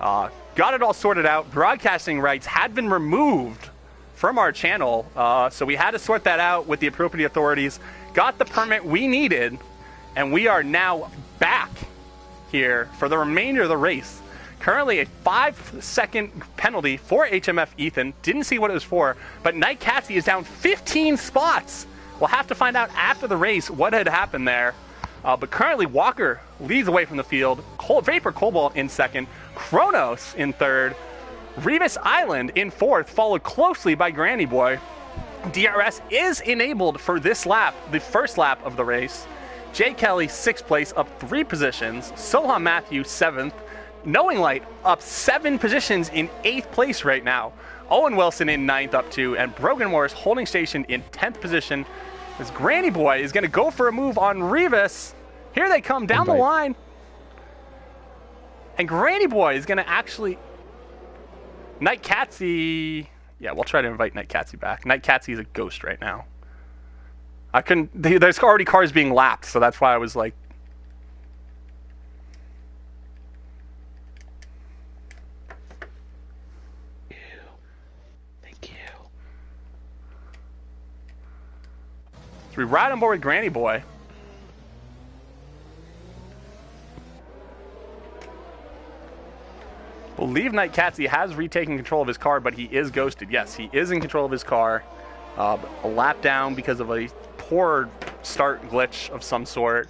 Got it all sorted out. Broadcasting rights had been removed from our channel, so we had to sort that out with the appropriate authorities. Got the permit we needed, and we are now back here for the remainder of the race. Currently a 5-second penalty for HMF Ethan. Didn't see what it was for, but Night Catsy is down 15 spots. We'll have to find out after the race what had happened there. But currently Walker leads away from the field. Vapor Cobalt in second. Kronos in third. Revis Island in fourth, followed closely by Granny Boy. DRS is enabled for this lap, the first lap of the race. Jay Kelly, 6th place, up 3 positions. Sohan Matthew, 7th. Knowing Light, up 7 positions in 8th place right now. Owen Wilson in 9th, up 2. And Brogan Morris holding station in 10th position. As Granny Boy is going to go for a move on Revis. Here they come down the line. And Granny Boy is going to actually... Night Catsy... Yeah, we'll try to invite Night Catsy back. Night Catsy is a ghost right now. I couldn't... There's already cars being lapped, so that's why I was like... Thank you. So we ride on board with Granny Boy. Believe Night Catsy has retaken control of his car, but he is ghosted. Yes, he is in control of his car. A lap down because of a poor start glitch of some sort.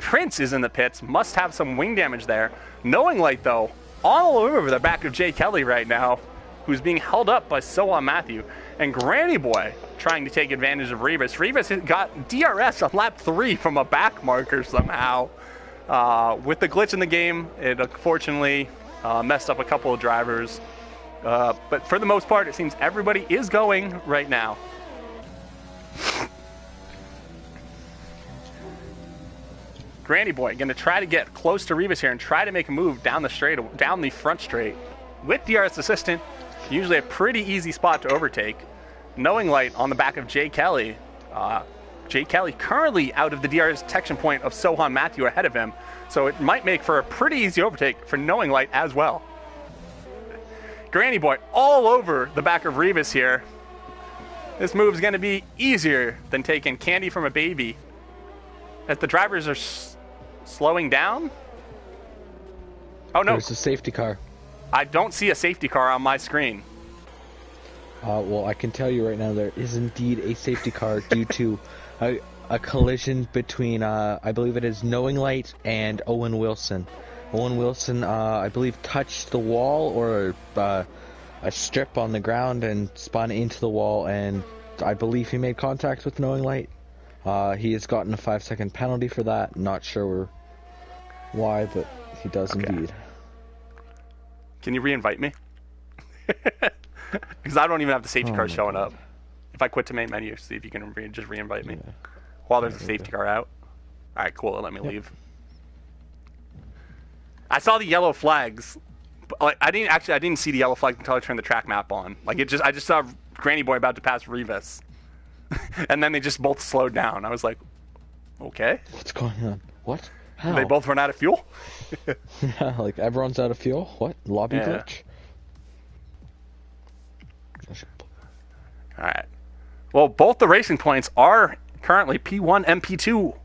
Prince is in the pits. Must have some wing damage there. Knowing Light, though, all over the back of Jay Kelly right now, who's being held up by Sohan Matthew. And Granny Boy trying to take advantage of Revis. Revis got DRS on lap 3 from a back marker somehow. With the glitch in the game, it unfortunately... messed up a couple of drivers. But for the most part, it seems everybody is going right now. Granny Boy going to try to get close to Revis here and try to make a move down the front straight. With DRS assistant, usually a pretty easy spot to overtake. Knowing Light on the back of Jay Kelly. Jay Kelly currently out of the DRS detection point of Sohan Matthew ahead of him. So it might make for a pretty easy overtake for Knowing Light as well. Granny Boy all over the back of Revis here. This move is going to be easier than taking candy from a baby. As the drivers are slowing down. Oh no. There's a safety car. I don't see a safety car on my screen. Well, I can tell you right now there is indeed a safety car due to a collision between, I believe it is Knowing Light and Owen Wilson. Owen Wilson, I believe, touched the wall or a strip on the ground and spun into the wall, and I believe he made contact with Knowing Light. He has gotten a 5-second penalty for that. Not sure why, but he does indeed. Can you re-invite me? Because I don't even have the safety car showing up. If I quit to main menu, see if you can just re-invite me. While there's a safety car out. Alright, cool. Let me leave. I saw the yellow flags. But I didn't see the yellow flags until I turned the track map on. Like I just saw Granny Boy about to pass Revis. And then they just both slowed down. I was like, okay. What's going on? What? How? They both run out of fuel? Yeah, like everyone's out of fuel? What? Lobby glitch? Alright. Well, both the racing points are currently P1 and P2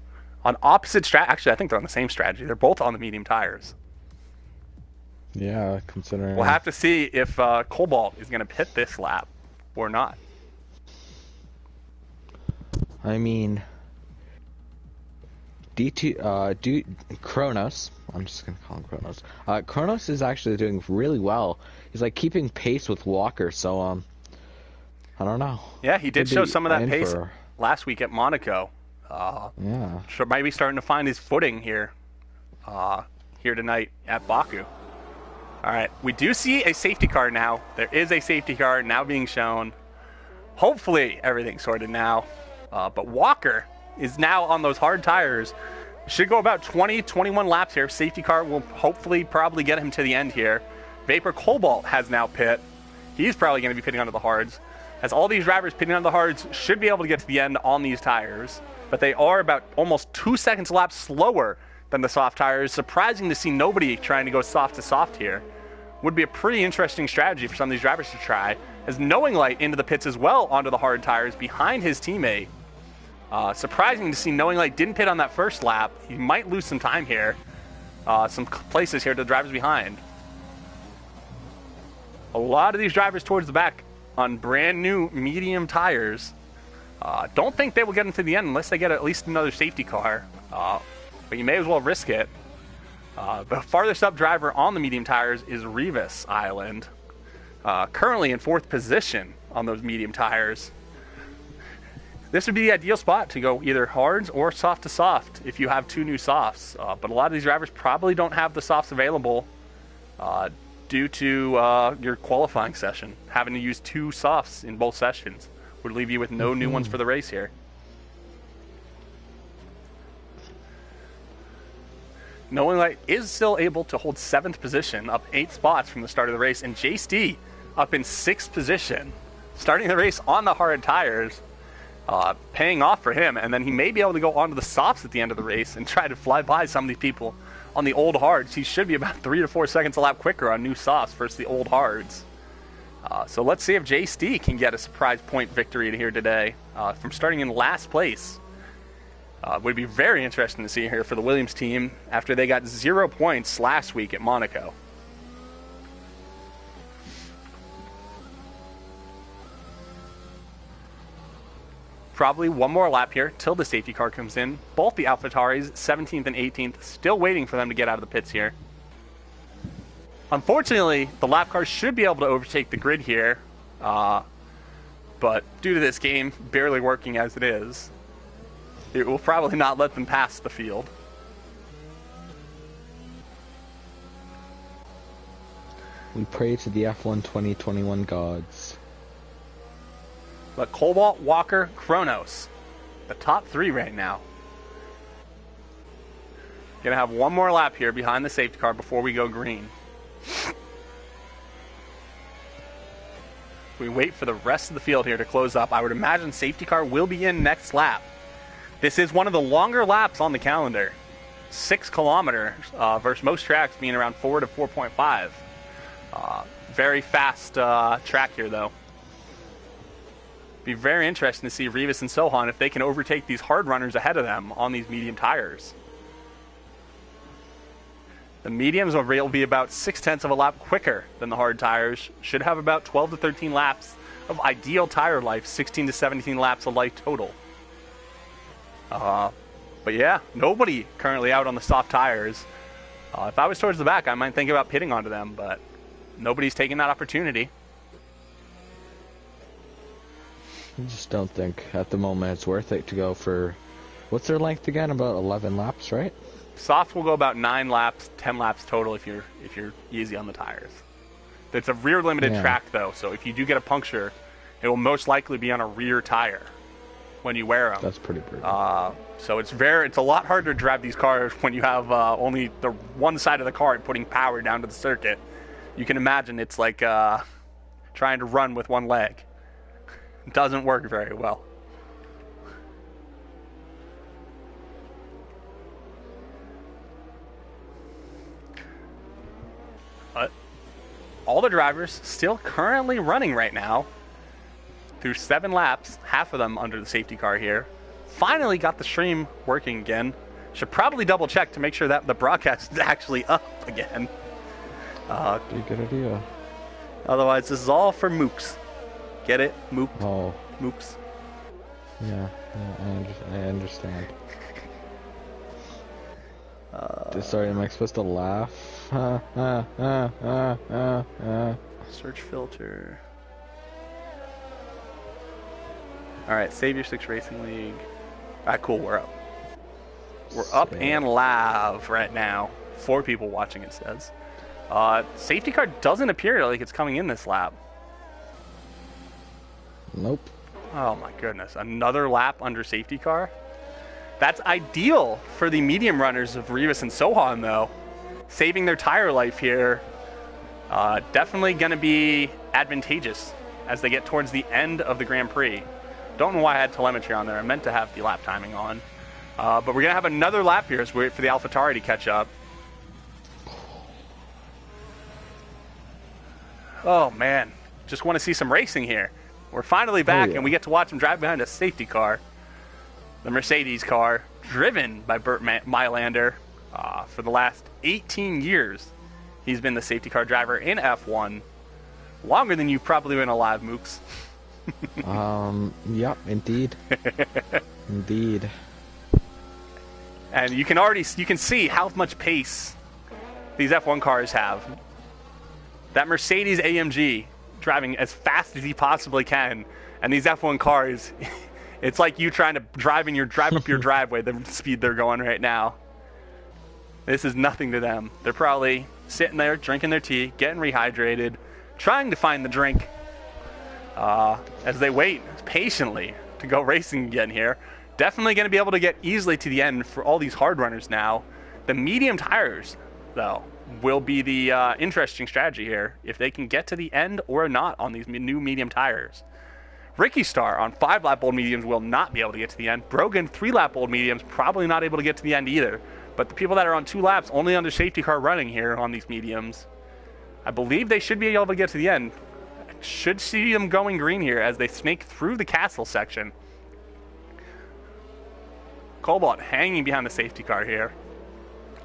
on opposite Actually, I think they're on the same strategy. They're both on the medium tires. Yeah, considering... We'll have to see if Cobalt is going to pit this lap or not. I mean... Kronos, I'm just going to call him Kronos. Kronos is actually doing really well. He's like keeping pace with Walker, so I don't know. Yeah, he did show some of that pace last week at Monaco. Yeah. So might be starting to find his footing here tonight at Baku. All right, we do see a safety car now. There is a safety car now being shown. Hopefully everything's sorted now. But Walker is now on those hard tires. Should go about 20, 21 laps here. Safety car will hopefully probably get him to the end here. Vapor Cobalt has now pit. He's probably going to be pitting onto the hards. As all these drivers pitting on the hards should be able to get to the end on these tires. But they are about almost 2 seconds a lap slower than the soft tires. Surprising to see nobody trying to go soft to soft here. would be a pretty interesting strategy for some of these drivers to try, as Knowing Light into the pits as well onto the hard tires behind his teammate. Surprising to see Knowing Light didn't pit on that first lap. He might lose some time here, some places here to the drivers behind. A lot of these drivers towards the back on brand new medium tires. Don't think they will get into the end unless they get at least another safety car, but you may as well risk it. The farthest up driver on the medium tires is Revis Island, currently in 4th position on those medium tires. This would be the ideal spot to go either hards or soft to soft if you have 2 new softs, but a lot of these drivers probably don't have the softs available due to your qualifying session. Having to use 2 softs in both sessions would leave you with no new ones for the race here. Knowing Light is still able to hold 7th position, up 8 spots from the start of the race, and Jace D up in 6th position, starting the race on the hard tires, paying off for him, and then he may be able to go onto the softs at the end of the race and try to fly by some of these people on the old hards. He should be about 3 to 4 seconds a lap quicker on new softs versus the old hards. So let's see if Jace D can get a surprise point victory here today from starting in last place. Would be very interesting to see here for the Williams team after they got 0 points last week at Monaco. Probably one more lap here till the safety car comes in. Both the AlphaTauris, 17th and 18th, still waiting for them to get out of the pits here. Unfortunately, the lap cars should be able to overtake the grid here, but due to this game barely working as it is, it will probably not let them pass the field. We pray to the F1 2021 gods. But Cobalt, Walker, Kronos, the top 3 right now. Gonna have one more lap here behind the safety car before we go green. We wait for the rest of the field here to close up. I would imagine safety car will be in next lap. This is one of the longer laps on the calendar. 6 kilometers versus most tracks being around 4 to 4.5. Very fast track here, though. Be very interesting to see Revis and Sohan if they can overtake these hard runners ahead of them on these medium tires. The mediums will be about 0.6 of a lap quicker than the hard tires. Should have about 12 to 13 laps of ideal tire life, 16 to 17 laps of life total. But yeah, nobody currently out on the soft tires. If I was towards the back, I might think about pitting onto them, but nobody's taking that opportunity. I just don't think at the moment it's worth it to go for, what's their length again? About 11 laps, right? Soft will go about 9 laps, 10 laps total if you're easy on the tires. It's a rear limited track though, so if you do get a puncture, it will most likely be on a rear tire when you wear them. That's pretty brutal. So it's a lot harder to drive these cars when you have only the one side of the car putting power down to the circuit. You can imagine it's like trying to run with one leg. It doesn't work very well. But all the drivers still currently running right now through 7 laps, half of them under the safety car here. Finally got the stream working again. Should probably double check to make sure that the broadcast is actually up again. Good idea. Otherwise, this is all for mooks. Get it? Mook. Oh. Mooks. Yeah, I understand. Sorry, am I supposed to laugh? Search filter. Alright, Savior 6 Racing League. Alright, cool, we're up. We're up and live right now. 4 people watching, it says. Safety car doesn't appear like it's coming in this lap. Nope. Oh my goodness, another lap under safety car? That's ideal for the medium runners of Revis and Sohan, though. Saving their tire life here. Definitely going to be advantageous as they get towards the end of the Grand Prix. Don't know why I had telemetry on there. I meant to have the lap timing on. But we're going to have another lap here as we wait for the AlphaTauri to catch up. Oh, man. Just want to see some racing here. We're finally back, and we get to watch him drive behind a safety car. The Mercedes car, driven by Burt Mylander. For the last 18 years, he's been the safety car driver in F1. Longer than you've probably been alive, Mooks. Yep, indeed. Indeed. And you can see how much pace these F1 cars have. That Mercedes AMG driving as fast as he possibly can, and these F1 cars, it's like you trying to drive up your driveway the speed they're going right now. This is nothing to them. They're probably sitting there drinking their tea, getting rehydrated, trying to find the drink as they wait patiently to go racing again here. Definitely going to be able to get easily to the end for all these hard runners now. The medium tires, though, will be the interesting strategy here, if they can get to the end or not on these new medium tires. Ricky Starr on 5-lap old mediums will not be able to get to the end. Brogan, 3-lap old mediums, probably not able to get to the end either. But the people that are on 2 laps, only under safety car running here on these mediums, I believe they should be able to get to the end. Should see them going green here as they snake through the castle section. Cobalt hanging behind the safety car here.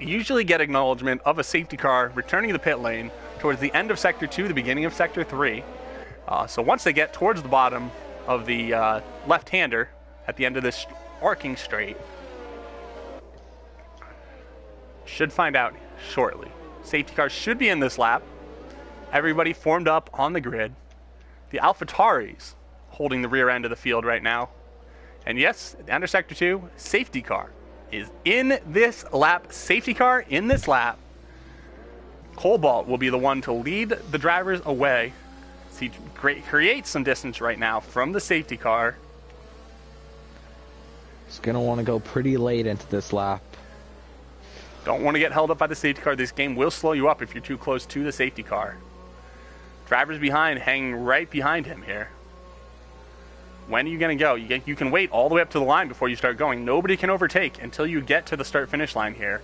Usually get acknowledgement of a safety car returning to the pit lane towards the end of Sector 2, the beginning of Sector 3. So once they get towards the bottom of the left-hander at the end of this arcing straight, should find out shortly. Safety cars should be in this lap. Everybody formed up on the grid. The AlphaTauris holding the rear end of the field right now. And yes, under Sector 2, safety car is in this lap. Safety car in this lap. Cobalt will be the one to lead the drivers away. So he creates some distance right now from the safety car. He's going to want to go pretty late into this lap. Don't want to get held up by the safety car. This game will slow you up if you're too close to the safety car. Drivers behind, hanging right behind him here. When are you going to go? You can wait all the way up to the line before you start going. Nobody can overtake until you get to the start-finish line here.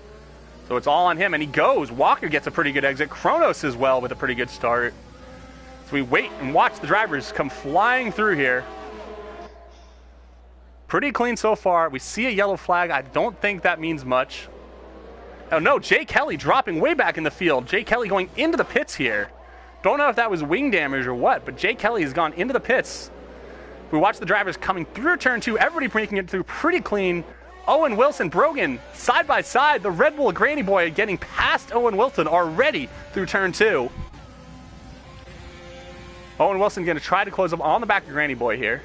So it's all on him, and he goes. Walker gets a pretty good exit. Kronos as well with a pretty good start. So we wait and watch the drivers come flying through here. Pretty clean so far. We see a yellow flag. I don't think that means much. Oh no, Jay Kelly dropping way back in the field. Jay Kelly going into the pits here. Don't know if that was wing damage or what, but Jay Kelly has gone into the pits. We watch the drivers coming through turn 2. Everybody breaking it through pretty clean. Owen Wilson, Brogan, side by side. The Red Bull Granny Boy getting past Owen Wilson already through turn 2. Owen Wilson going to try to close up on the back of Granny Boy here.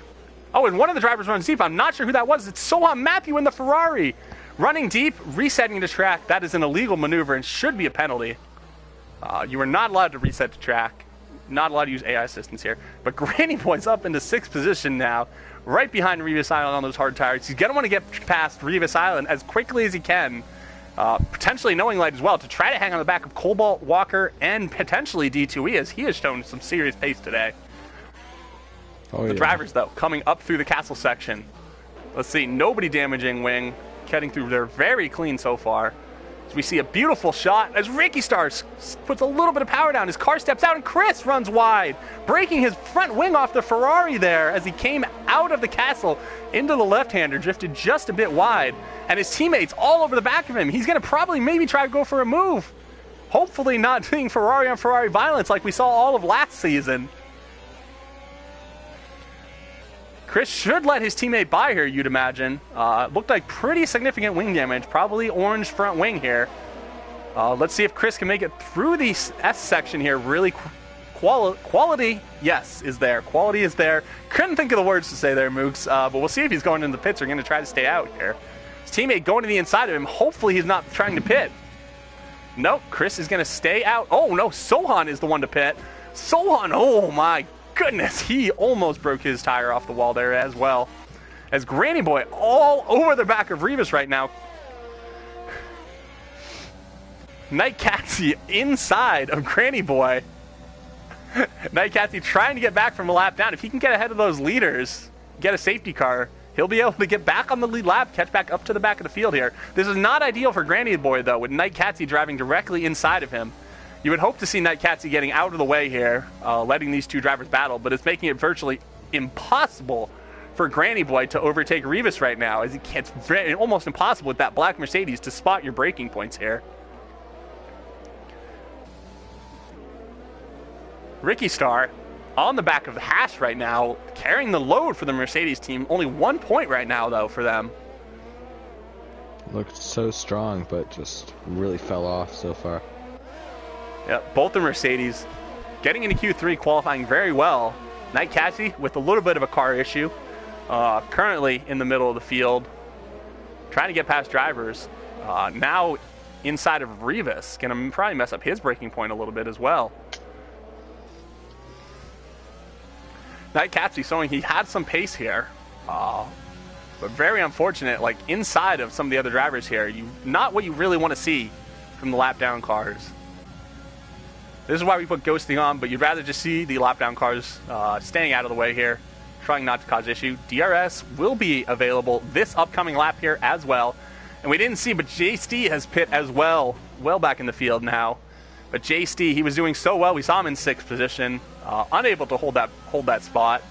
Oh, and one of the drivers runs deep. I'm not sure who that was. It's Sohan Matthew in the Ferrari. Running deep, resetting the track. That is an illegal maneuver and should be a penalty. You are not allowed to reset the track. Not allowed to use AI assistance here. But Granny Boy's up into 6th position now, right behind Revis Island on those hard tires. He's going to want to get past Revis Island as quickly as he can. Potentially Knowing Light as well, to try to hang on the back of Cobalt, Walker, and potentially D2E, as he has shown some serious pace today. The drivers, though, coming up through the castle section. Let's see, nobody damaging wing. Cutting through there very clean so far. So we see a beautiful shot as Ricky Starr puts a little bit of power down. His car steps out and Chris runs wide, breaking his front wing off the Ferrari there as he came out of the castle into the left-hander, drifted just a bit wide. And his teammates all over the back of him. He's going to probably maybe try to go for a move. Hopefully not doing Ferrari on Ferrari violence like we saw all of last season. Chris should let his teammate by here, you'd imagine. Looked like pretty significant wing damage. Probably orange front wing here. Let's see if Chris can make it through the S section here. Really quality, yes, is there. Quality is there. Couldn't think of the words to say there, Mooks. But we'll see if he's going into the pits or going to try to stay out here. His teammate going to the inside of him. Hopefully he's not trying to pit. Nope, Chris is going to stay out. Oh, no, Sohan is the one to pit. Sohan, oh my goodness, he almost broke his tire off the wall there as well. As Granny Boy all over the back of Revis right now. Night Catsy inside of Granny Boy. Night Catsy trying to get back from a lap down. If he can get ahead of those leaders, get a safety car, he'll be able to get back on the lead lap, catch back up to the back of the field here. This is not ideal for Granny Boy, though, with Night Catsy driving directly inside of him. You would hope to see Night Catsy getting out of the way here, letting these two drivers battle, but it's making it virtually impossible for Granny Boy to overtake Rivas right now, as it's almost impossible with that black Mercedes to spot your braking points here. Ricky Star on the back of the Hash right now, carrying the load for the Mercedes team. Only 1 point right now, though, for them. Looked so strong, but just really fell off so far. Yep, both the Mercedes getting into Q3, qualifying very well. Night Catsy with a little bit of a car issue, currently in the middle of the field, trying to get past drivers. Now inside of Rivas, gonna probably mess up his braking point a little bit as well. Night Catsy showing he had some pace here, but very unfortunate, like inside of some of the other drivers here. Not what you really want to see from the lap down cars. This is why we put ghosting on, but you'd rather just see the lap down cars staying out of the way here, trying not to cause issue. DRS will be available this upcoming lap here as well. And we didn't see, but JST has pit as well back in the field now. But JST, he was doing so well. We saw him in 6th position, unable to hold that spot.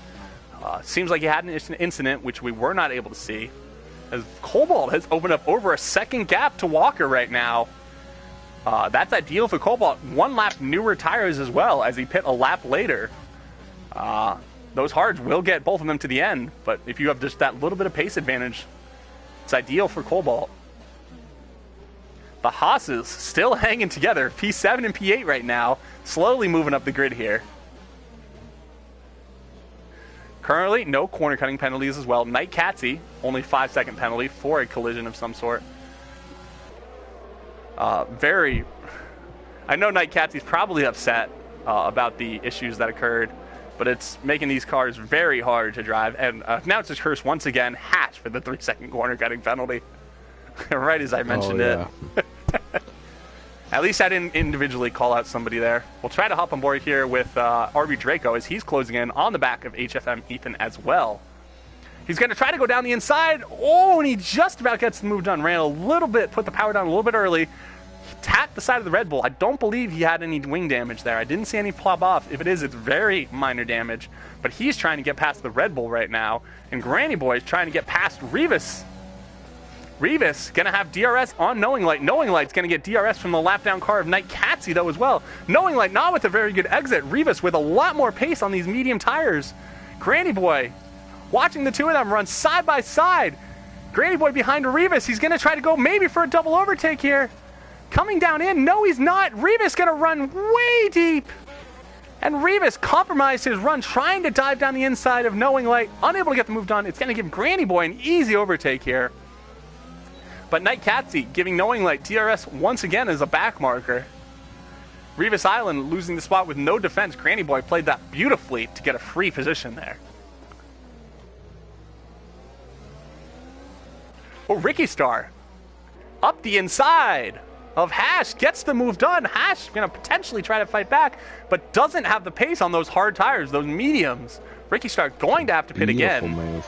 Seems like he had an incident, which we were not able to see, as Cobalt has opened up over a second gap to Walker right now. That's ideal for Cobalt. 1 lap newer tires as well, as he pit a lap later. Those hards will get both of them to the end, but if you have just that little bit of pace advantage, it's ideal for Cobalt. The Haas's still hanging together. P7 and P8 right now, slowly moving up the grid here. Currently, no corner cutting penalties as well. Night Catsy, only 5-second penalty for a collision of some sort. I know Night Catsy's probably upset about the issues that occurred, but it's making these cars very hard to drive. And now it's a curse once again, Hatch for the 3-second corner cutting penalty. Right as I mentioned it. At least I didn't individually call out somebody there. We'll try to hop on board here with RB Draco as he's closing in on the back of HFM Ethan as well. He's going to try to go down the inside. Oh, and he just about gets the move done. Ran a little bit, put the power down a little bit early. He tapped the side of the Red Bull. I don't believe he had any wing damage there. I didn't see any plop off. If it is, it's very minor damage. But he's trying to get past the Red Bull right now. And Granny Boy is trying to get past Rivas. Rivas going to have DRS on Knowing Light. Knowing Light's going to get DRS from the lap down car of Night Catsy, though, as well. Knowing Light not with a very good exit. Rivas with a lot more pace on these medium tires. Granny Boy watching the two of them run side by side. Granny Boy behind Rivas. He's going to try to go maybe for a double overtake here. Coming down in. No, he's not. Rivas going to run way deep. And Rivas compromised his run, trying to dive down the inside of Knowing Light. Unable to get the move done. It's going to give Granny Boy an easy overtake here. But Night Catsy giving Knowing Light DRS once again as a back marker. Rivas Island losing the spot with no defense. Granny Boy played that beautifully to get a free position there. Oh, Ricky Star up the inside of Hash, gets the move done. Hash going to potentially try to fight back, but doesn't have the pace on those hard tires, those mediums. Ricky Star going to have to pit again. Move.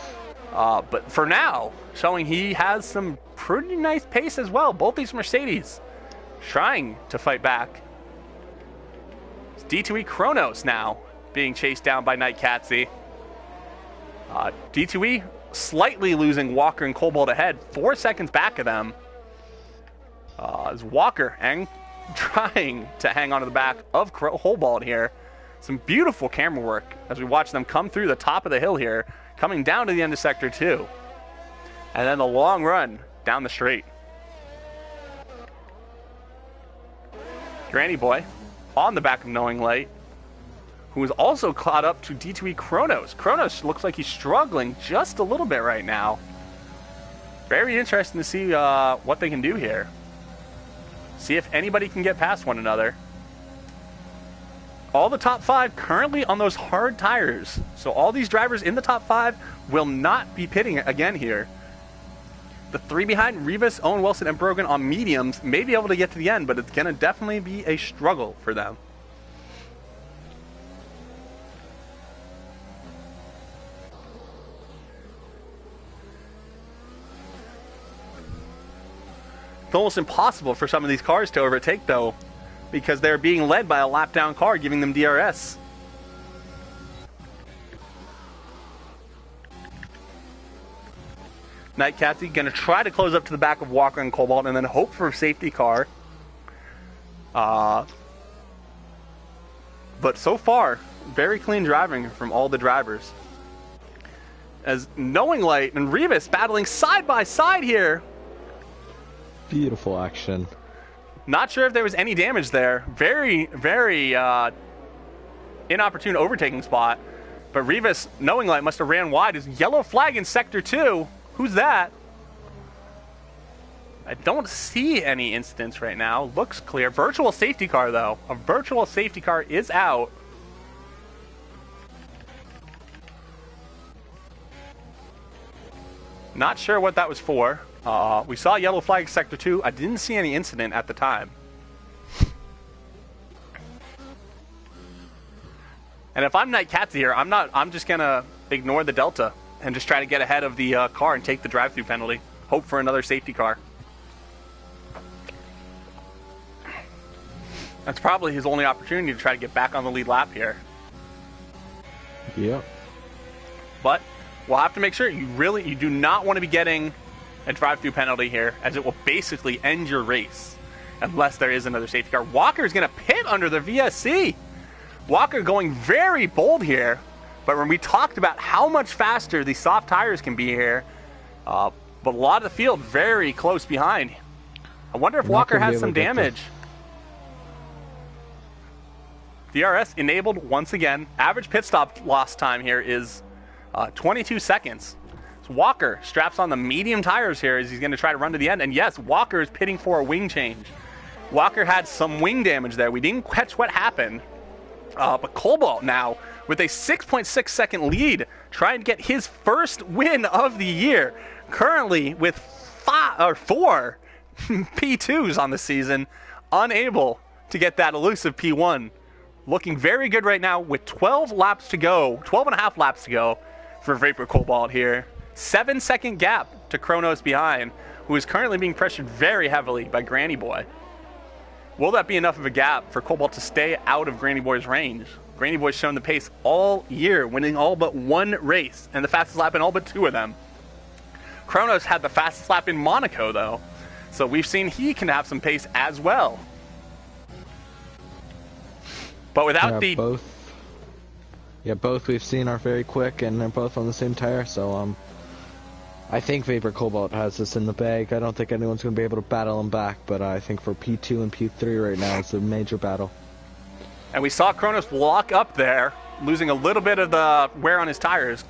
But for now, showing he has some pretty nice pace as well. Both these Mercedes trying to fight back. It's D2E Kronos now being chased down by Night Catsy. D2E slightly losing Walker and Cobalt ahead, 4 seconds back of them. As Walker trying to hang on to the back of Cobalt here. Some beautiful camera work as we watch them come through the top of the hill here, coming down to the end of Sector 2. And then the long run down the straight. Granny Boy on the back of Knowing Light, who is also caught up to D2E Kronos. Kronos looks like he's struggling just a little bit right now. Very interesting to see what they can do here. See if anybody can get past one another. All the top 5 currently on those hard tires. So all these drivers in the top 5 will not be pitting again here. The 3 behind, Rivas, Owen Wilson, and Brogan on mediums may be able to get to the end, but it's going to definitely be a struggle for them. It's almost impossible for some of these cars to overtake, though, because they're being led by a lap down car, giving them DRS. Night Catsy going to try to close up to the back of Walker and Cobalt and then hope for a safety car. But so far, very clean driving from all the drivers. As Knowing Light and Revis battling side by side here. Beautiful action. Not sure if there was any damage there. Very, very inopportune overtaking spot. But Revis, Knowing Light, must have ran wide. His yellow flag in Sector 2. Who's that? I don't see any incidents right now. Looks clear. Virtual safety car, though. A virtual safety car is out. Not sure what that was for. We saw yellow flag Sector 2. I didn't see any incident at the time. And if I'm Night Catsy here, I'm just gonna ignore the Delta and just try to get ahead of the car and take the drive-through penalty. Hope for another safety car. That's probably his only opportunity to try to get back on the lead lap here. Yep. But we'll have to make sure you do not want to be getting a drive-through penalty here, as it will basically end your race unless there is another safety car. Walker's going to pit under the VSC. Walker going very bold here, but when we talked about how much faster these soft tires can be here, but a lot of the field very close behind. I wonder if Walker has some damage. DRS enabled once again. Average pit stop loss time here is 22 seconds. So Walker straps on the medium tires here as he's going to try to run to the end. And yes, Walker is pitting for a wing change. Walker had some wing damage there. We didn't catch what happened. But Cobalt now with a 6.6 second lead, trying to get his first win of the year. Currently with 4 P2s on the season, unable to get that elusive P1. Looking very good right now with 12 laps to go, 12 and a half laps to go for Vapor Cobalt here. 7-second gap to Kronos behind, who is currently being pressured very heavily by Granny Boy. Will that be enough of a gap for Cobalt to stay out of Granny Boy's range? Granny Boy's shown the pace all year, winning all but one race, and the fastest lap in all but 2 of them. Kronos had the fastest lap in Monaco, though, so we've seen he can have some pace as well. But without both we've seen are very quick, and they're both on the same tire, so I think Vapor Cobalt has this in the bag. I don't think anyone's going to be able to battle him back, but I think for P2 and P3 right now, it's a major battle. And we saw Kronos lock up there, losing a little bit of the wear on his tires.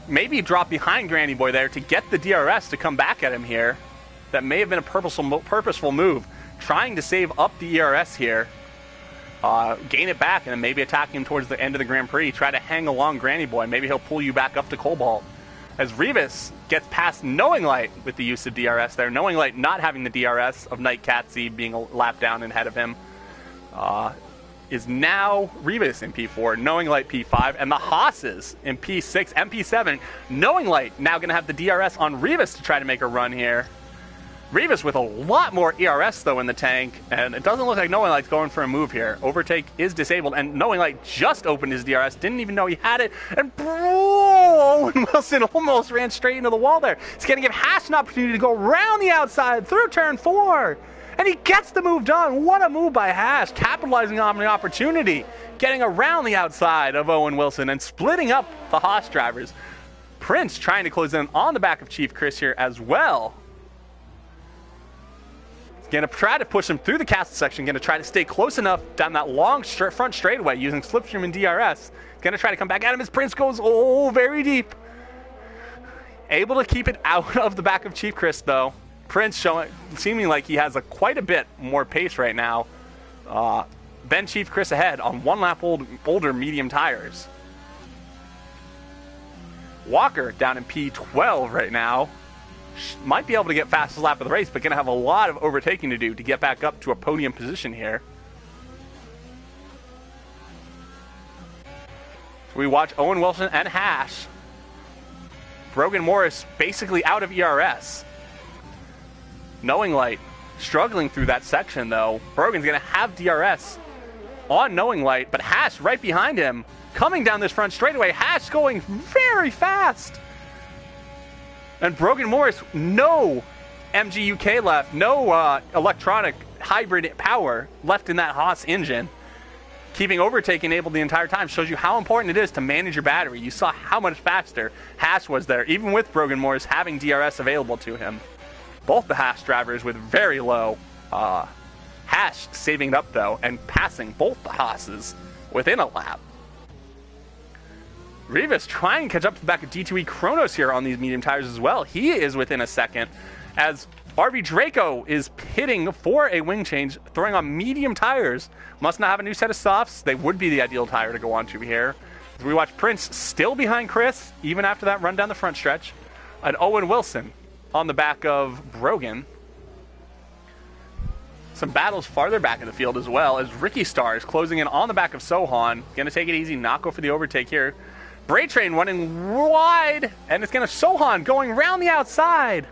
Maybe drop behind Granny Boy there to get the DRS to come back at him here. That may have been a purposeful move. Trying to save up the ERS here. Gain it back and then maybe attack him towards the end of the Grand Prix. Try to hang along Granny Boy. Maybe he'll pull you back up to Cobalt. As Revis gets past Knowing Light with the use of DRS there. Knowing Light not having the DRS of Night Catsy being a lap down and ahead of him. Is now Revis in P4, Knowing Light P5, and the Haas's in P6 and P7. Knowing Light now going to have the DRS on Revis to try to make a run here. Revis with a lot more ERS, though, in the tank, and it doesn't look like Knowing Light's going for a move here. Overtake is disabled, and Knowing Light just opened his DRS, didn't even know he had it, and Owen Wilson almost ran straight into the wall there. He's going to give Hash an opportunity to go around the outside through turn 4, and he gets the move done. What a move by Hash, capitalizing on the opportunity, getting around the outside of Owen Wilson and splitting up the Haas drivers. Prince trying to close in on the back of Chief Chris here as well. Going to try to push him through the castle section. Going to try to stay close enough down that long front straightaway using Slipstream and DRS. Going to try to come back at him as Prince goes very deep. Able to keep it out of the back of Chief Chris, though. Prince seeming like he has quite a bit more pace right now than Chief Chris ahead on 1 lap older medium tires. Walker down in P12 right now. Might be able to get fastest lap of the race, but going to have a lot of overtaking to do to get back up to a podium position here. So we watch Owen Wilson and Hash. Brogan Morris basically out of ERS. Knowing Light struggling through that section, though. Brogan's going to have DRS on Knowing Light, but Hash right behind him, coming down this front straightaway. Hash going very fast. And Brogan Morris, no MGUK left, no electronic hybrid power left in that Haas engine. Keeping overtake enabled the entire time shows you how important it is to manage your battery. You saw how much faster Hash was there, even with Brogan Morris having DRS available to him. Both the Hash drivers with very low. Hash saving it up, though, and passing both the Haas's within a lap. Rivas trying to catch up to the back of D2E Kronos here on these medium tires as well. He is within a second, as RV Draco is pitting for a wing change, throwing on medium tires. Must not have a new set of softs. They would be the ideal tire to go onto here. As we watch Prince still behind Chris, even after that run down the front stretch. And Owen Wilson on the back of Brogan. Some battles farther back in the field as well, as Ricky Star is closing in on the back of Sohan. Going to take it easy, not go for the overtake here. Bray Train running wide, and it's going to Sohan going around the outside.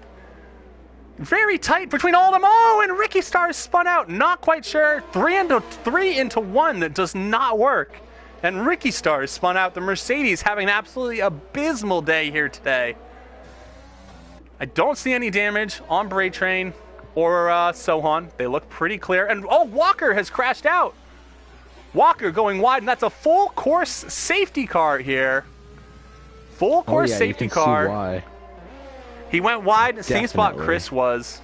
Very tight between all of them. Oh, and Ricky Star spun out. Not quite sure. 3 into 1 that does not work. And Ricky Star spun out. The Mercedes having an absolutely abysmal day here today. I don't see any damage on Bray Train or Sohan. They look pretty clear. And oh, Walker has crashed out. Walker going wide, and that's a full course safety car here. Full course safety car. See why. He went wide, same spot Chris was.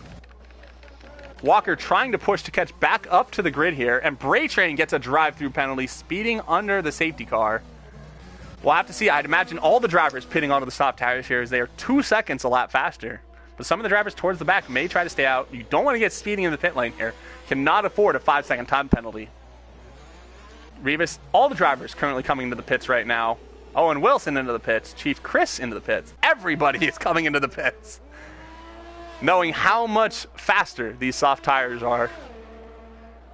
Walker trying to push to catch back up to the grid here, and Bray Train gets a drive-through penalty, speeding under the safety car. We'll have to see. I'd imagine all the drivers pitting onto the soft tires here as they are 2 seconds a lap faster. But some of the drivers towards the back may try to stay out. You don't want to get speeding in the pit lane here. Cannot afford a 5-second time penalty. Rivas, all the drivers currently coming into the pits right now. Owen Wilson into the pits. Chief Chris into the pits. Everybody is coming into the pits, knowing how much faster these soft tires are.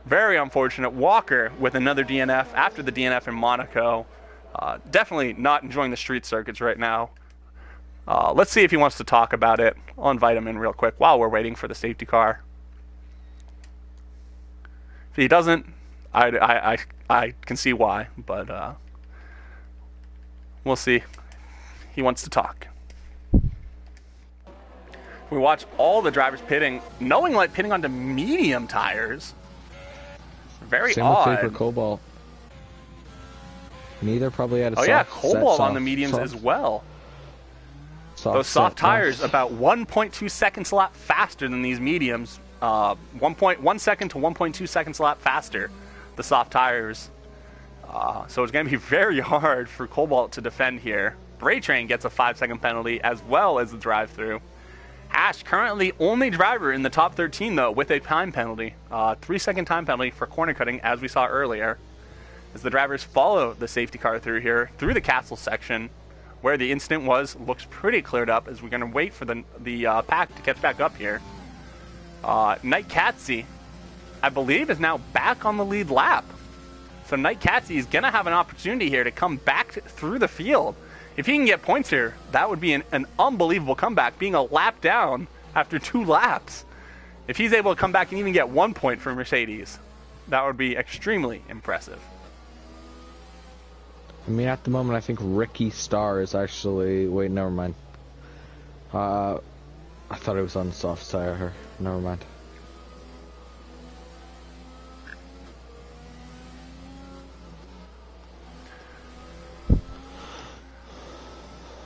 Very unfortunate. Walker with another DNF after the DNF in Monaco. Definitely not enjoying the street circuits right now. Let's see if he wants to talk about it. I'll invite him in real quick while we're waiting for the safety car. If he doesn't, I can see why, but we'll see. He wants to talk. We watch all the drivers pitting, knowing like pitting onto medium tires. Very odd. Same with Cobalt. Neither probably had a soft. Oh yeah, Cobalt on the mediums as well. Those soft tires about 1.2 seconds a lap faster than these mediums. 1.1 second to 1.2 seconds a lap faster, the soft tires. So it's going to be very hard for Cobalt to defend here. Bray Train gets a 5-second penalty as well as the drive-through. Ash currently only driver in the top 13 though with a time penalty. 3-second time penalty for corner cutting as we saw earlier. As the drivers follow the safety car through here, through the castle section, where the incident was, looks pretty cleared up as we're going to wait for the pack to catch back up here. Knight Katsi, I believe, is now back on the lead lap. So Knight Katsi is going to have an opportunity here to come back through the field. If he can get points here, that would be an unbelievable comeback, being a lap down after 2 laps. If he's able to come back and even get 1 point for Mercedes, that would be extremely impressive. I mean, at the moment, I think Ricky Star is actually... Wait, never mind. I thought it was on the soft tire. Never mind.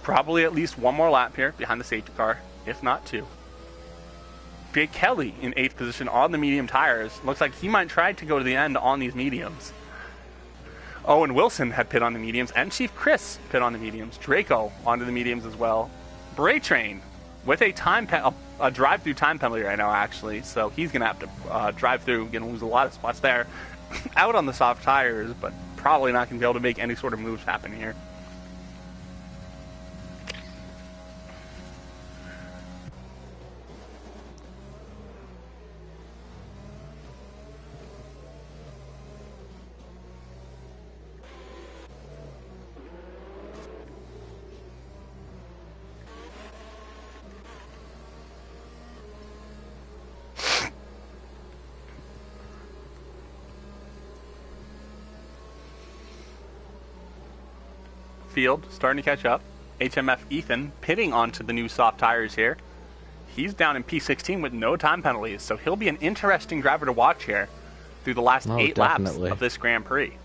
Probably at least 1 more lap here behind the safety car, if not 2. Jake Kelly in 8th position on the medium tires. Looks like he might try to go to the end on these mediums. Owen Wilson had pit on the mediums, and Chief Chris pit on the mediums. Draco onto the mediums as well. Bray Train with a drive-through time penalty right now, actually. So he's going to have to drive through, going to lose a lot of spots there. Out on the soft tires, but probably not going to be able to make any sort of moves happen here. field, starting to catch up. HMF Ethan pitting onto the new soft tires here. He's down in P16 with no time penalties, so he'll be an interesting driver to watch here through the last 8 laps of this Grand Prix.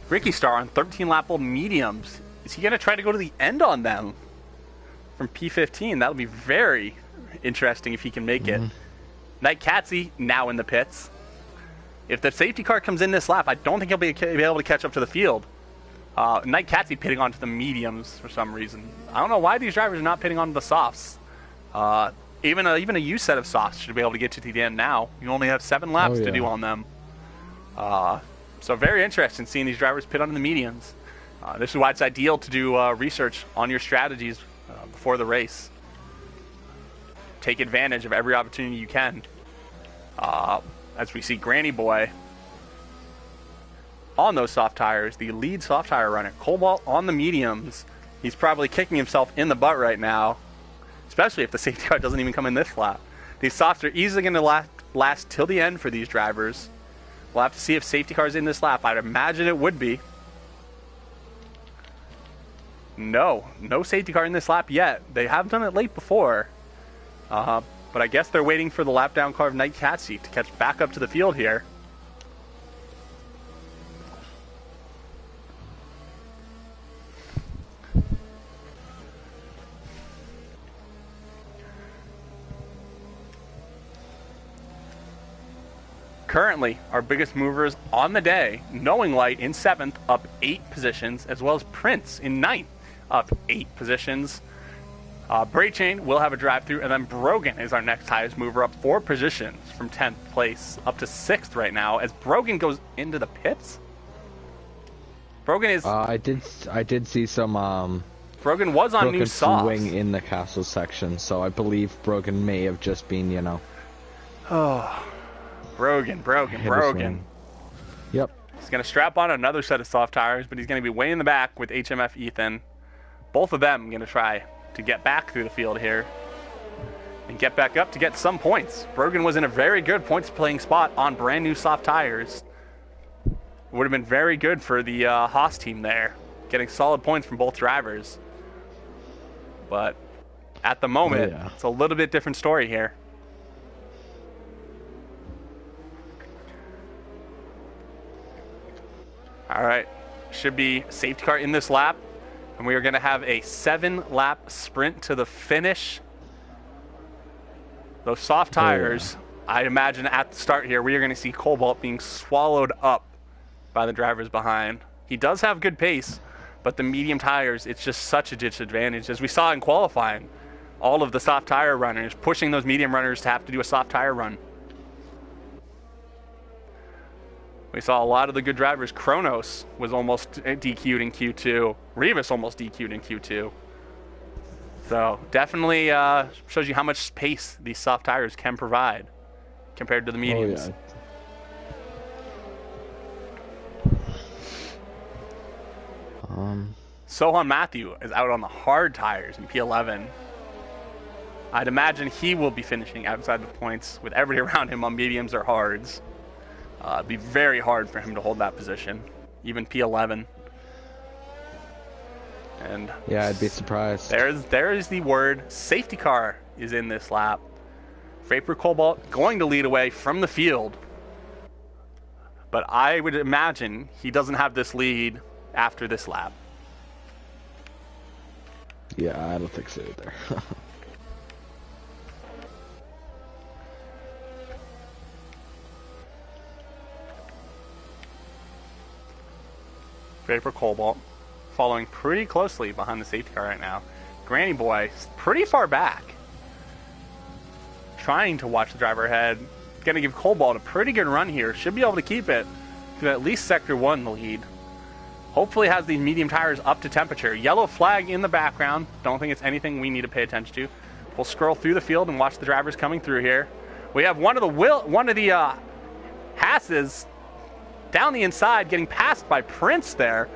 Ricky Star on 13-lap old mediums. Is he going to try to go to the end on them from P15? That'll be very interesting if he can make it. Knight Katsy now in the pits. If the safety car comes in this lap, I don't think he'll be able to catch up to the field. Knight Katsy pitting onto the mediums for some reason. I don't know why these drivers are not pitting onto the softs. Even a used set of softs should be able to get you to the end now. You only have 7 laps to do on them. So very interesting seeing these drivers pit onto the mediums. This is why it's ideal to do research on your strategies before the race. Take advantage of every opportunity you can. As we see Granny Boy on those soft tires, the lead soft tire runner. Cobalt on the mediums. He's probably kicking himself in the butt right now, especially if the safety car doesn't even come in this lap. These softs are easily going to last till the end for these drivers. We'll have to see if safety car's in this lap. I'd imagine it would be. No safety car in this lap yet. They have done it late before. But I guess they're waiting for the lap down car of Knight Katsy to catch back up to the field here. Currently, our biggest movers on the day, Knowing Light in 7th, up 8 positions, as well as Prince in 9th, up 8 positions. Braid Chain will have a drive-through, and then Brogan is our next highest mover, up 4 positions from 10th place up to 6th right now, as Brogan goes into the pits. Brogan is... I did see some... Brogan was on new softs. Wing in the castle section, so I believe Brogan may have just been, you know... Oh... Brogan. Yep. He's going to strap on another set of soft tires, but he's going to be way in the back with HMF Ethan. Both of them going to try to get back through the field here and get back up to get some points. Brogan was in a very good points-playing spot on brand new soft tires. It would have been very good for the Haas team there, getting solid points from both drivers. But at the moment, it's a little bit different story here. All right, should be safety car in this lap, and we are going to have a 7-lap sprint to the finish. Those soft tires, I imagine at the start here, we are going to see Cobalt being swallowed up by the drivers behind. He does have good pace, but the medium tires, it's just such a disadvantage. As we saw in qualifying, all of the soft tire runners pushing those medium runners to have to do a soft tire run. We saw a lot of the good drivers. Kronos was almost DQ'd in Q2. Rivas almost DQ'd in Q2. So definitely shows you how much space these soft tires can provide compared to the mediums. Sohan Matthew is out on the hard tires in P11. I'd imagine he will be finishing outside the points with everybody around him on mediums or hards. It'd be very hard for him to hold that position, even P11. And yeah, I'd be surprised. There is the word. Safety car is in this lap. Vapor Cobalt going to lead away from the field. But I would imagine he doesn't have this lead after this lap. Yeah, I don't think so either. Vapor Cobalt following pretty closely behind the safety car right now. Granny Boy pretty far back, trying to watch the driver ahead. Going to give Cobalt a pretty good run here. Should be able to keep it to at least Sector 1 the lead. Hopefully has these medium tires up to temperature. Yellow flag in the background. Don't think it's anything we need to pay attention to. We'll scroll through the field and watch the drivers coming through here. We have one of the Hasses down the inside, getting passed by Prince there.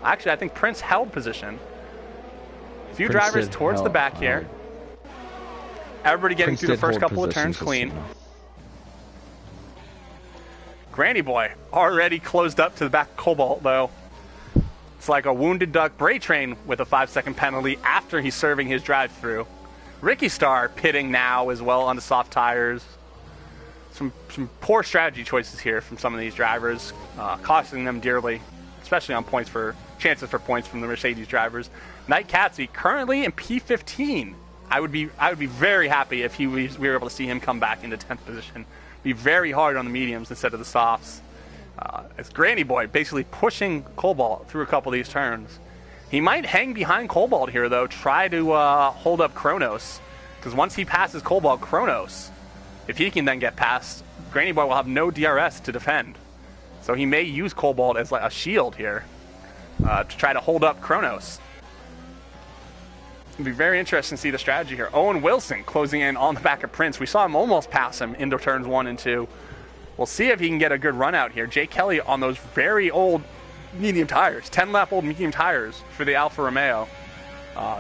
Actually, I think Prince held position. A few drivers towards the back here. Everybody getting through the first couple of turns clean. Granny Boy already closed up to the back of Cobalt, though. It's like a wounded duck Bray train with a 5-second penalty after he's serving his drive-through. Ricky Star pitting now as well on the soft tires. Some poor strategy choices here from some of these drivers, costing them dearly, especially on chances for points from the Mercedes drivers. Knight Katsy currently in P15. I would be very happy if we were able to see him come back into 10th position. Be very hard on the mediums instead of the softs. As Granny Boy basically pushing Cobalt through a couple of these turns. He might hang behind Cobalt here, though, try to hold up Kronos. Because once he passes Cobalt, Kronos, if he can then get past, Granny Boy will have no DRS to defend. So he may use Cobalt as like a shield here to try to hold up Kronos. It'll be very interesting to see the strategy here. Owen Wilson closing in on the back of Prince. We saw him almost pass him into turns 1 and 2. We'll see if he can get a good run out here. Jake Kelly on those very old medium tires, 10-lap old medium tires for the Alfa Romeo.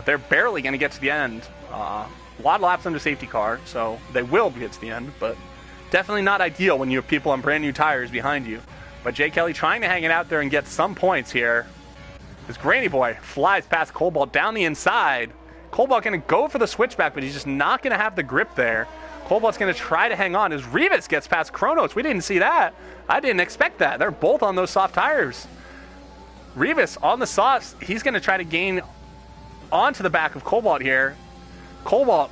They're barely going to get to the end. A lot of laps under safety car, so they will get to the end, but definitely not ideal when you have people on brand new tires behind you. But Jake Kelly trying to hang it out there and get some points here. This Granny Boy flies past Cobalt down the inside. Cobalt going to go for the switchback, but he's just not going to have the grip there. Cobalt's going to try to hang on as Rivas gets past Kronos. We didn't see that. I didn't expect that. They're both on those soft tires. Rivas on the softs. He's going to try to gain onto the back of Cobalt here. Cobalt,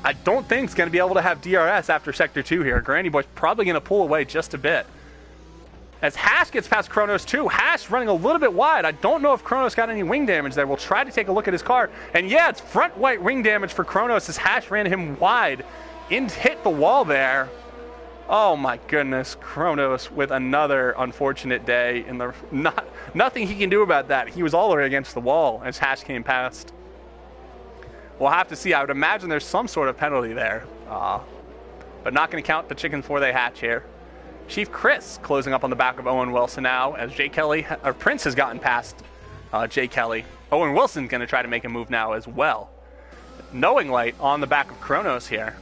I don't think, is going to be able to have DRS after Sector 2 here. Granny Boy's probably going to pull away just a bit. As Hash gets past Kronos too. Hash running a little bit wide. I don't know if Kronos got any wing damage there. We'll try to take a look at his car. And yeah, it's front white wing damage for Kronos as Hash ran him wide. Hit the wall there. Oh my goodness, Kronos with another unfortunate day. Nothing he can do about that. He was all the way against the wall as Hash came past. We'll have to see. I would imagine there's some sort of penalty there. But not going to count the chickens before they hatch here. Chief Chris closing up on the back of Owen Wilson now as Prince has gotten past Jay Kelly. Owen Wilson's going to try to make a move now as well. Knowing Light on the back of Kronos here.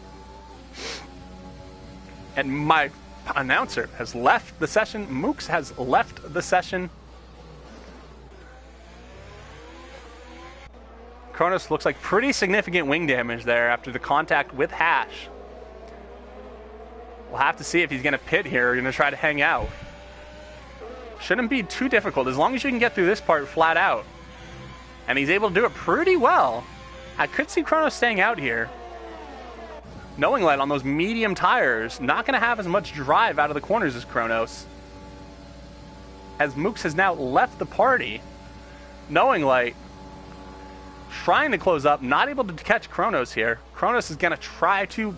And my announcer has left the session. Mooks has left the session. Kronos looks like pretty significant wing damage there after the contact with Hash. We'll have to see if he's going to pit here or going to try to hang out. Shouldn't be too difficult as long as you can get through this part flat out. And he's able to do it pretty well. I could see Kronos staying out here. Knowing Light on those medium tires, not going to have as much drive out of the corners as Kronos. As Mooks has now left the party. Knowing Light trying to close up, not able to catch Kronos here. Kronos is going to try to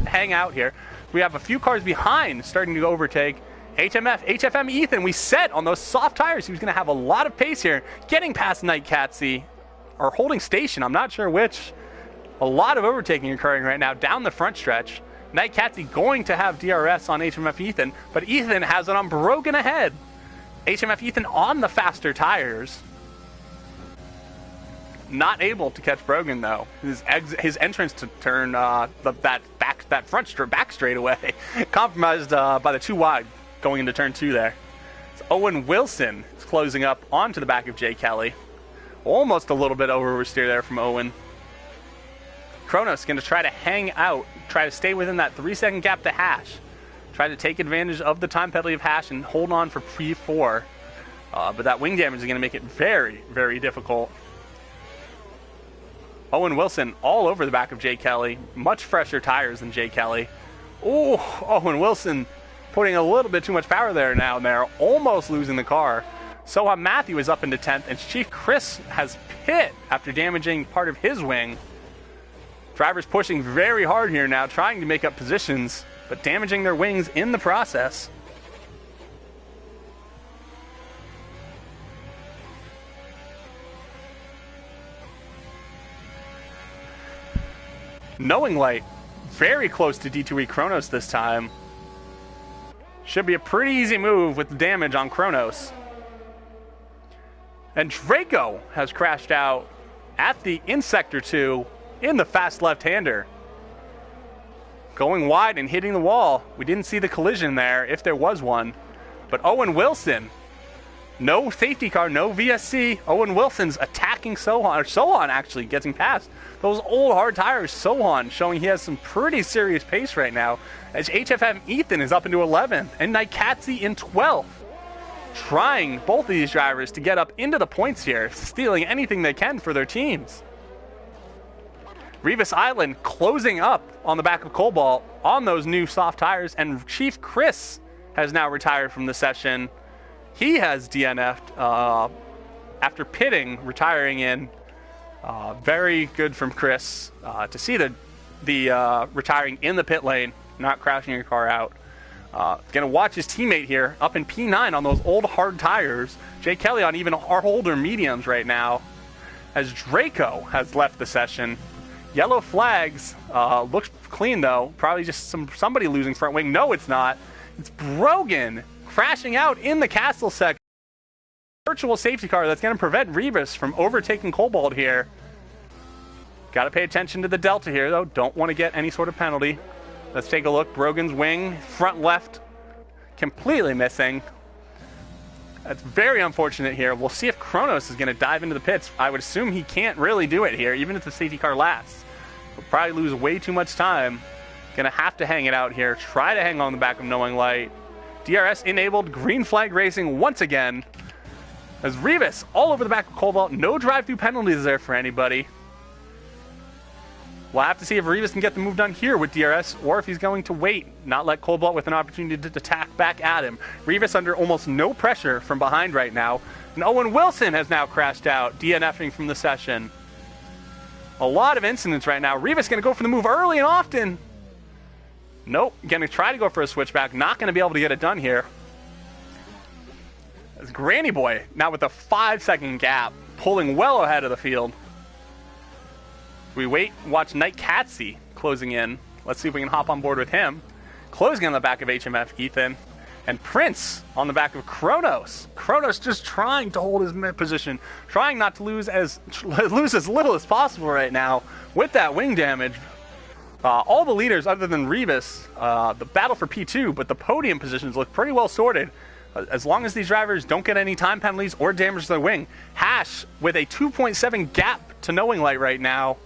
hang out here. We have a few cars behind starting to overtake. HFM Ethan, we said on those soft tires he was going to have a lot of pace here. Getting past Knight Katsy, or holding station, I'm not sure which. A lot of overtaking occurring right now down the front stretch. Knight Katsy going to have DRS on HMF Ethan, but Ethan has it on Brogan ahead. HMF Ethan on the faster tires. Not able to catch Brogan though. His entrance to turn that front back straightaway compromised by the too wide going into turn 2 there. It's Owen Wilson is closing up onto the back of Jay Kelly. Almost a little bit oversteer there from Owen. Kronos going to try to hang out, try to stay within that 3-second gap to Hash. Try to take advantage of the time penalty of Hash and hold on for P4. But that wing damage is going to make it very, very difficult. Owen Wilson all over the back of Jay Kelly. Much fresher tires than Jay Kelly. Oh, Owen Wilson putting a little bit too much power there now, and they're almost losing the car. Soham Matthew is up into 10th, and Chief Chris has pit after damaging part of his wing. Drivers pushing very hard here now, trying to make up positions, but damaging their wings in the process. Knowing Light, very close to D2E Kronos this time. Should be a pretty easy move with the damage on Kronos. And Draco has crashed out in Sector 2 in the fast left-hander. Going wide and hitting the wall. We didn't see the collision there, if there was one. But Owen Wilson No safety car, no VSC. Owen Wilson's attacking Sohan, or Sohan actually getting past those old hard tires. Sohan showing he has some pretty serious pace right now, as HFM Ethan is up into 11th and Naikatsi in 12th. Trying both of these drivers to get up into the points here, stealing anything they can for their teams. Revis Island closing up on the back of Cobalt on those new soft tires, and Chief Chris has now retired from the session. He has DNF'd after pitting, retiring in. Very good from Chris to see the retiring in the pit lane, not crashing your car out. Gonna watch his teammate here up in P9 on those old hard tires. Jay Kelly on even our older mediums right now, as Draco has left the session. Yellow flags, looks clean though. Probably just somebody losing front wing. No, it's not. It's Brogan crashing out in the castle section. Virtual safety car that's going to prevent Revis from overtaking Cobalt here. Got to pay attention to the delta here though. Don't want to get any sort of penalty. Let's take a look. Brogan's wing, front left, completely missing. That's very unfortunate here. We'll see if Kronos is going to dive into the pits. I would assume he can't really do it here, even if the safety car lasts. We'll probably lose way too much time. Going to have to hang it out here. Try to hang on the back of Knowing Light. DRS enabled, green flag racing once again. As Revis all over the back of Cobalt. No drive-through penalties there for anybody. We'll have to see if Revis can get the move done here with DRS, or if he's going to wait, not let Cobalt with an opportunity to attack back at him. Revis under almost no pressure from behind right now. And Owen Wilson has now crashed out, DNFing from the session. A lot of incidents right now. Revis going to go for the move early and often. Nope, going to try to go for a switchback. Not going to be able to get it done here. As Granny Boy, now with a 5-second gap, pulling well ahead of the field. We wait, watch Naikatsi closing in. Let's see if we can hop on board with him. Closing on the back of HMF Ethan. And Prince on the back of Kronos. Kronos just trying to hold his position. Trying not to lose as little as possible right now with that wing damage. All the leaders other than Revis, the battle for P2, but the podium positions look pretty well sorted. As long as these drivers don't get any time penalties or damage to their wing. Hash with a 2.7 gap to Knowing Light right now.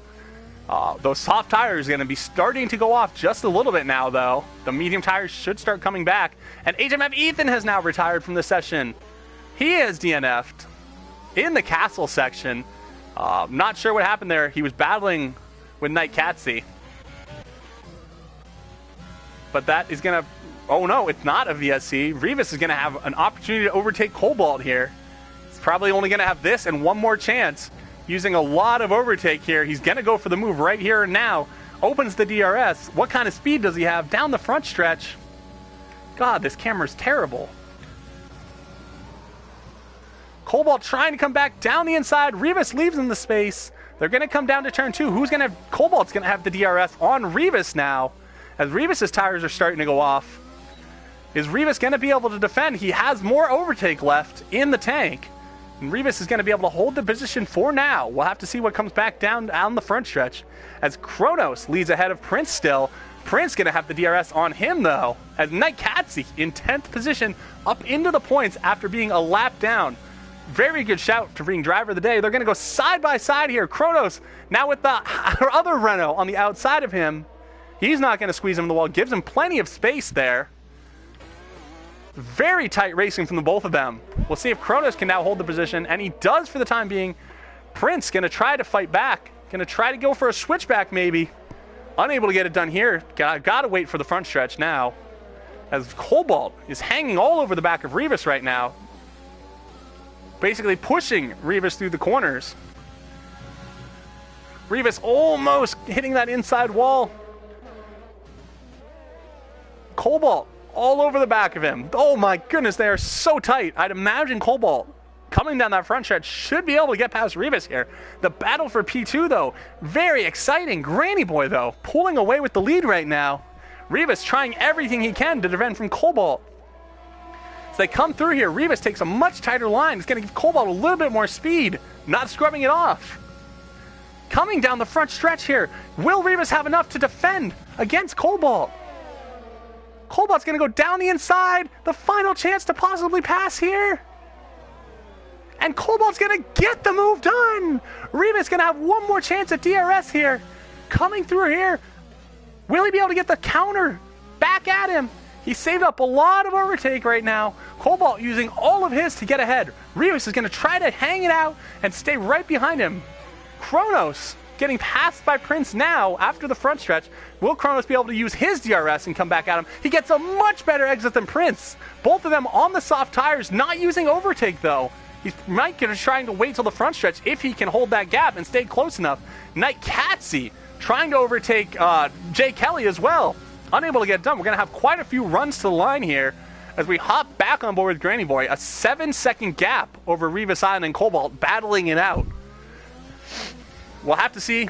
Those soft tires are going to be starting to go off just a little bit now, though. The medium tires should start coming back. And HMF Ethan has now retired from the session. He has DNF'd in the castle section. Not sure what happened there. He was battling with Naikatsi. But that is going to... Oh, no, it's not a VSC. Revis is going to have an opportunity to overtake Cobalt here. He's probably only going to have this and one more chance. Using a lot of overtake here. He's going to go for the move right here and now. Opens the DRS. What kind of speed does he have down the front stretch? God, this camera's terrible. Cobalt trying to come back down the inside. Revis leaves him the space. They're going to come down to turn 2. Who's going to have... Cobalt's going to have the DRS on Revis now. As Revis's tires are starting to go off. Is Revis going to be able to defend? He has more overtake left in the tank. And Revis is going to be able to hold the position for now. We'll have to see what comes back down the front stretch. As Kronos leads ahead of Prince still. Prince going to have the DRS on him, though. As Naikatsi in 10th position up into the points after being a lap down. Very good shout to being driver of the day. They're going to go side by side here. Kronos now with the other Renault on the outside of him. He's not going to squeeze him in the wall. Gives him plenty of space there. Very tight racing from the both of them. We'll see if Kronos can now hold the position, and he does for the time being. Prince going to try to fight back. Going to try to go for a switchback maybe. Unable to get it done here. Got to wait for the front stretch now. As Cobalt is hanging all over the back of Revis right now. Basically pushing Revis through the corners. Revis almost hitting that inside wall. Cobalt all over the back of him. Oh my goodness, they are so tight. I'd imagine Cobalt coming down that front stretch should be able to get past Revis here. The battle for P2 though, very exciting. Granny Boy though, pulling away with the lead right now. Revis trying everything he can to defend from Cobalt. As they come through here, Revis takes a much tighter line. It's going to give Cobalt a little bit more speed, not scrubbing it off. Coming down the front stretch here, will Revis have enough to defend against Cobalt? Cobalt's going to go down the inside. The final chance to possibly pass here. and Cobalt's going to get the move done. Rivas going to have one more chance at DRS here. Coming through here. Will he be able to get the counter back at him? He saved up a lot of overtake right now. Cobalt using all of his to get ahead. Rivas is going to try to hang it out and stay right behind him. Kronos getting passed by Prince now after the front stretch. Will Kronos be able to use his DRS and come back at him? He gets a much better exit than Prince. Both of them on the soft tires, not using overtake though. He might be trying to wait till the front stretch if he can hold that gap and stay close enough. Knight Katsy trying to overtake Jay Kelly as well. Unable to get done. We're going to have quite a few runs to the line here as we hop back on board with Granny Boy. A 7-second gap over Rivas Island and Cobalt battling it out. We'll have to see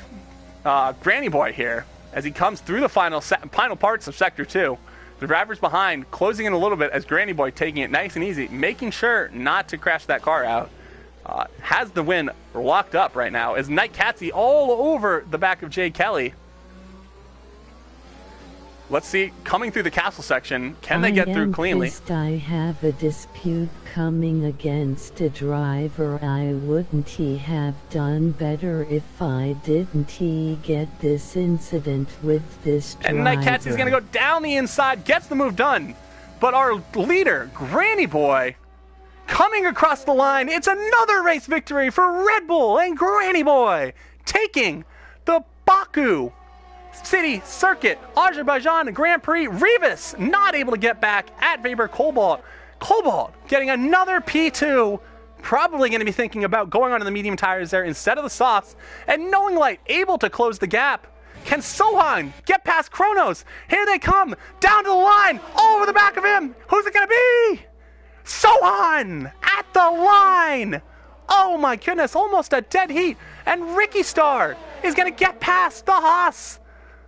Granny Boy here as he comes through the final parts of Sector 2. The drivers behind closing in a little bit as Granny Boy taking it nice and easy, making sure not to crash that car out. Has the win locked up right now as Knight Katsy all over the back of Jay Kelly. Let's see, coming through the castle section, can they get through cleanly? I have a dispute coming against a driver. Wouldn't he have done better if I didn't he get this incident with this driver? And Knight Katsy's going to go down the inside, gets the move done. But our leader, Granny Boy, coming across the line. It's another race victory for Red Bull and Granny Boy, taking the Baku City Circuit Azerbaijan Grand Prix. Rivas not able to get back at Weber Cobalt. Cobalt getting another P2. Probably going to be thinking about going onto the medium tires there instead of the softs. And Knowing Light able to close the gap. Can Sohan get past Kronos? Here they come. Down to the line. All over the back of him. Who's it going to be? Sohan at the line. Oh my goodness. Almost a dead heat. And Ricky Star is going to get past the Haas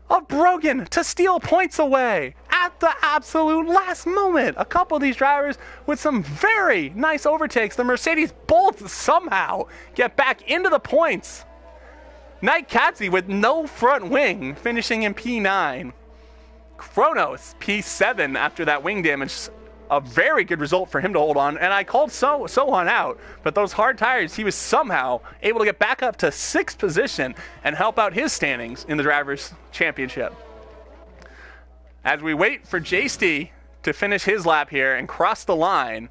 of Brogan to steal points away at the absolute last moment. A couple of these drivers with some very nice overtakes. The Mercedes both somehow get back into the points. Knight Katsy with no front wing finishing in P9. Kronos P7 after that wing damage. A very good result for him to hold on, and I called Sohan out, but those hard tires, he was somehow able to get back up to 6th position and help out his standings in the Drivers' Championship. As we wait for JST to finish his lap here and cross the line,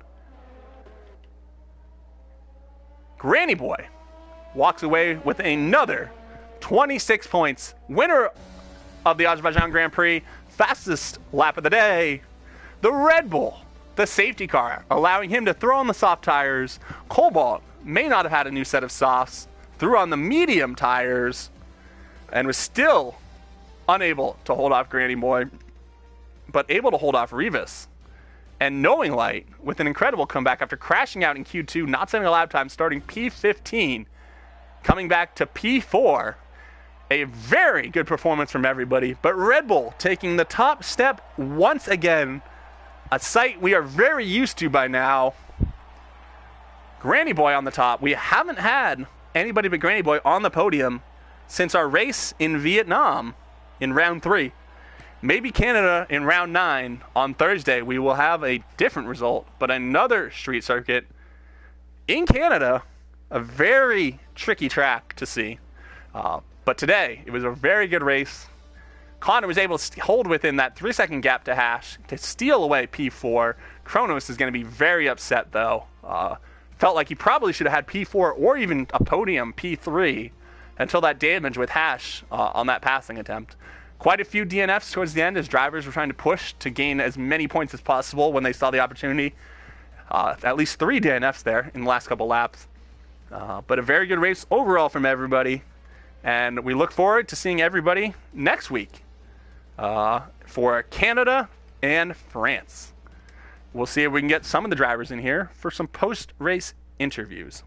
Granny Boy walks away with another 26 points. Winner of the Azerbaijan Grand Prix, fastest lap of the day, the Red Bull, the safety car, allowing him to throw on the soft tires. Cobalt may not have had a new set of softs, threw on the medium tires, and was still unable to hold off Granny Boy, but able to hold off Rivas. And Knowing Light, with an incredible comeback after crashing out in Q2, not setting a lap time, starting P15, coming back to P4. A very good performance from everybody, but Red Bull taking the top step once again. A sight we are very used to by now. Granny Boy on the top. We haven't had anybody but Granny Boy on the podium since our race in Vietnam in round 3. Maybe Canada in round 9 on Thursday. We will have a different result, but another street circuit in Canada. A very tricky track to see. But today, it was a very good race. Connor was able to hold within that 3-second gap to Hash to steal away P4. Kronos is going to be very upset, though. Felt like he probably should have had P4 or even a podium P3 until that damage with Hash on that passing attempt. Quite a few DNFs towards the end as drivers were trying to push to gain as many points as possible when they saw the opportunity. At least 3 DNFs there in the last couple laps. But a very good race overall from everybody. And we look forward to seeing everybody next week for Canada and France. We'll see if we can get some of the drivers in here for some post-race interviews.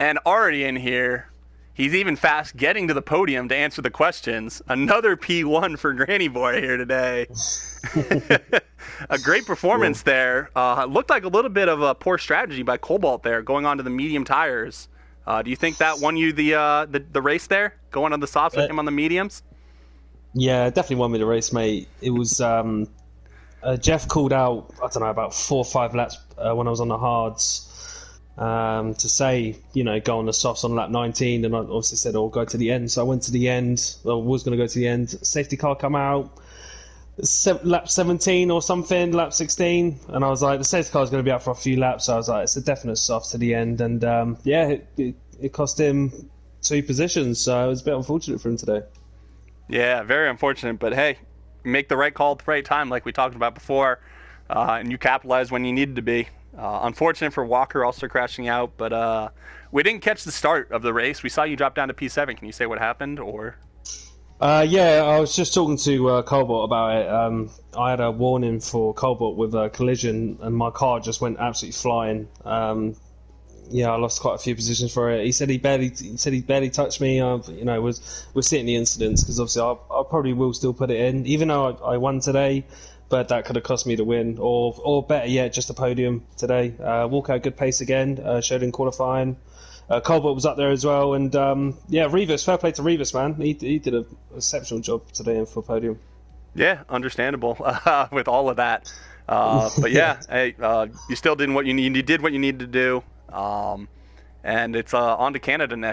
And already in here, he's even fast getting to the podium to answer the questions. Another P1 for Granny Boy here today. A great performance there. Looked like a little bit of a poor strategy by Cobalt there, going on to the medium tires. Do you think that won you the race there, going on the softs with him on the mediums? Yeah, definitely won me the race, mate. It was Jeff called out, I don't know, about 4 or 5 laps when I was on the hards to say, go on the softs on lap 19, and I obviously said, go to the end. So I went to the end. I was going to go to the end. Safety car come out. Lap 17 or something, lap 16, and I was like, the safety car is going to be out for a few laps, so I was like, it's a definite soft to the end, and it cost him 2 positions, so it was a bit unfortunate for him today. Yeah, very unfortunate, but hey, make the right call at the right time, like we talked about before, and you capitalized when you needed to be. Unfortunate for Walker also crashing out, but we didn't catch the start of the race. We saw you drop down to P7. Can you say what happened, or? Yeah, I was just talking to Cobalt about it. I had a warning for Cobalt with a collision, and my car just went absolutely flying. I lost quite a few positions for it. He said he barely touched me. We're seeing the incidents because obviously I probably will still put it in, even though I won today. But that could have cost me the win, or better yet, just a podium today. Walk out good pace again. Showed in qualifying. Cobalt was up there as well, and Rivas, fair play to Rivas, man. He did an exceptional job today for podium. Yeah, understandable with all of that. But yeah, hey, you still did what you need. You did what you needed to do, and it's on to Canada next.